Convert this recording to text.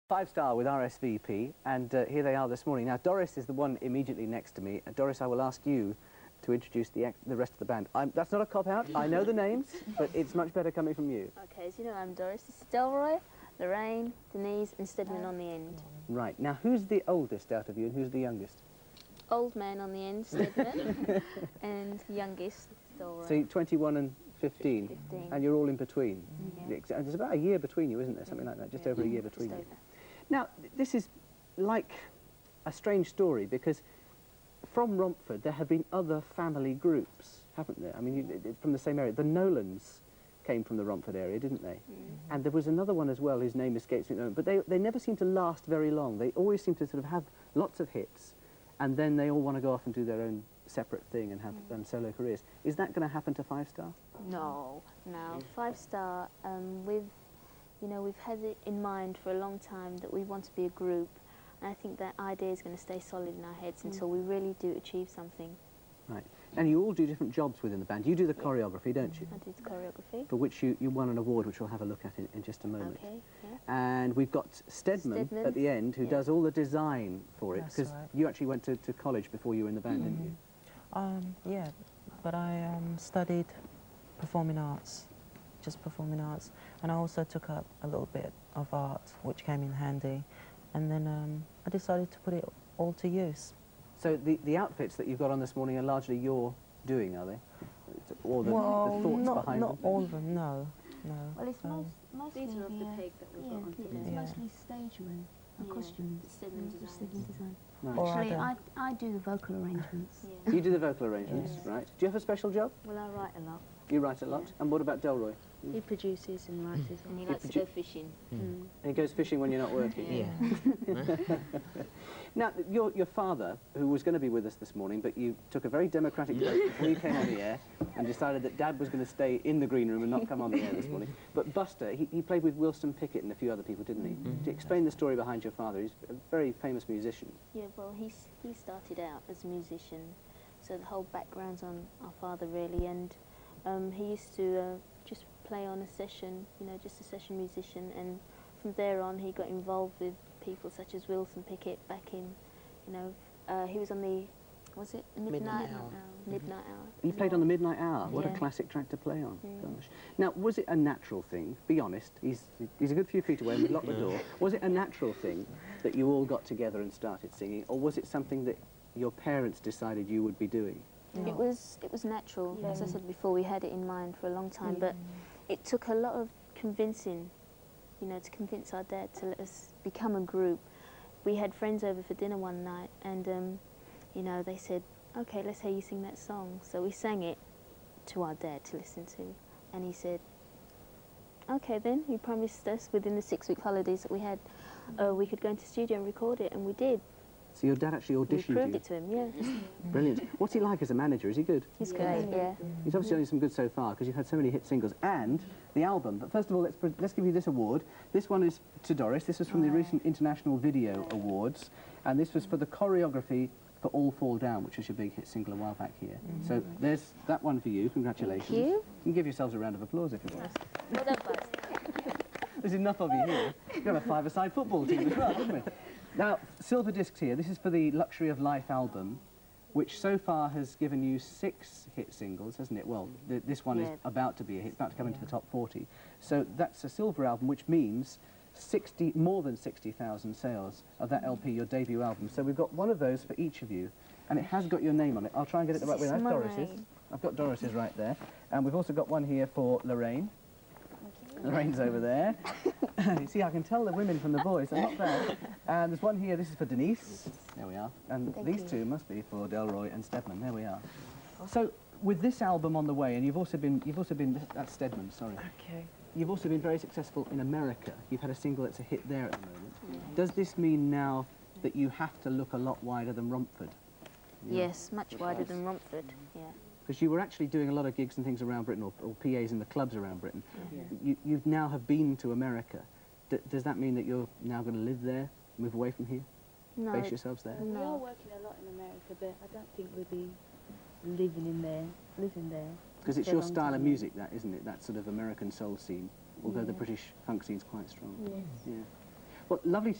5-star with RSVP, and here they are this morning. Now, Doris is the one immediately next to me. Doris, I will ask you to introduce the rest of the band. That's not a cop-out. I know the names, but it's much better coming from you. Okay, as you know, I'm Doris. This is Delroy, Lorraine, Denise, and Stedman on the end. Right. Now, who's the oldest out of you, and who's the youngest? Old man on the end, Stedman, and youngest, Delroy. So, 21 and 15, 15. and you're all in between. Yeah. There's about a year between you, isn't there? Something like that, just over a year between you. Now, this is like a strange story, because from Romford there have been other family groups, haven't there? I mean, from the same area. The Nolans came from the Romford area, didn't they? And there was another one as well whose name escapes me at the moment, but they never seem to last very long. They always seem to sort of have lots of hits, and then they all want to go off and do their own separate thing and have solo careers. Is that going to happen to 5-star? No. 5-star, we've had it in mind for a long time that we want to be a group, and I think that idea is going to stay solid in our heads until we really do achieve something. Right. And you all do different jobs within the band. You do the choreography, don't you? I do the choreography. For which you won an award, which we'll have a look at in just a moment. Okay, yeah. And we've got Stedman at the end, who does all the design for it, because you actually went to college before you were in the band, didn't you? Yeah, but I studied performing arts, just performing arts, and I also took up a little bit of art, which came in handy, and then I decided to put it all to use. So the outfits that you've got on this morning are largely your doing, are they? Or the thoughts behind them? Not all of them, no. Well, it's mostly These are of the peg that we've got on today. it's mostly stage wear and costumes. Stedman design. Nice. Actually, I do the vocal arrangements. Yeah. You do the vocal arrangements, right? Do you have a special job? Well, I write a lot. You write a lot? And what about Delroy? He produces and writes, and he likes to go fishing. And he goes fishing when you're not working? Yeah. Now, your father, who was going to be with us this morning, but you took a very democratic vote before you came on the air and decided that Dad was going to stay in the green room and not come on the air this morning. But Buster, he played with Wilson Pickett and a few other people, didn't he? To explain the story behind your father, he's a very famous musician. Yeah, well, he started out as a musician, so the whole background's on our father, really, and he used to just play on a session, just a session musician, and from there on he got involved with people such as Wilson Pickett back in, he was on the, was it Midnight Hour? Midnight Hour. He played on the Midnight Hour. What a Yeah. classic track to play on. Gosh. Now, was it a natural thing? Be honest. He's a good few feet away and we've locked the door. Was it a natural thing that you all got together and started singing, or was it something that your parents decided you would be doing? It was natural. As I said before, we had it in mind for a long time, but it took a lot of convincing, to convince our dad to let us become a group. We had friends over for dinner one night, and they said, "Okay, let's hear you sing that song." So we sang it to our dad to listen to, and he said, "Okay, then." He promised us within the 6-week holidays that we had, we could go into the studio and record it, and we did. So your dad actually We auditioned proved you? it to him, yeah. Brilliant. What's he like as a manager? Is he good? He's great, yeah. He's obviously done some good so far, because you've had so many hit singles and the album. But first of all, let's give you this award. This one is to Doris. This was from the recent International Video Awards, and this was for the choreography for All Fall Down, which was your big hit single a while back here. So there's that one for you. Congratulations. Thank you. You can give yourselves a round of applause if you want. Well done, Buzz. There's enough of you here. We've got a 5-a-side football team as well, haven't we? Now, silver discs here. This is for the Luxury of Life album, which so far has given you 6 hit singles, hasn't it? Well, this one is about to be a hit, about to come into the top 40. So that's a silver album, which means more than 60,000 sales of that LP, your debut album. So we've got one of those for each of you, and it has got your name on it. I'll try and get it the right way. That's Doris's. I've got Doris's right there. And we've also got one here for Lorraine. Lorraine's over there. You see, I can tell the women from the boys. They're not bad. And there's one here. This is for Denise. There we are. And these two must be for Delroy and Stedman. There we are. So with this album on the way, and you've also been that's Stedman. Sorry. Okay. You've also been very successful in America. You've had a single that's a hit there at the moment. Does this mean now that you have to look a lot wider than Romford? Yes, much wider than Romford, yeah. Because you were actually doing a lot of gigs and things around Britain, or PAs in the clubs around Britain. You now have been to America. Does that mean that you're now going to live there, move away from here, No, base yourselves there? We are working a lot in America, but I don't think we'll be living there. Because it's your style of music, that, isn't it? That sort of American soul scene, although the British funk scene's quite strong. Yes. Yeah. Well, lovely to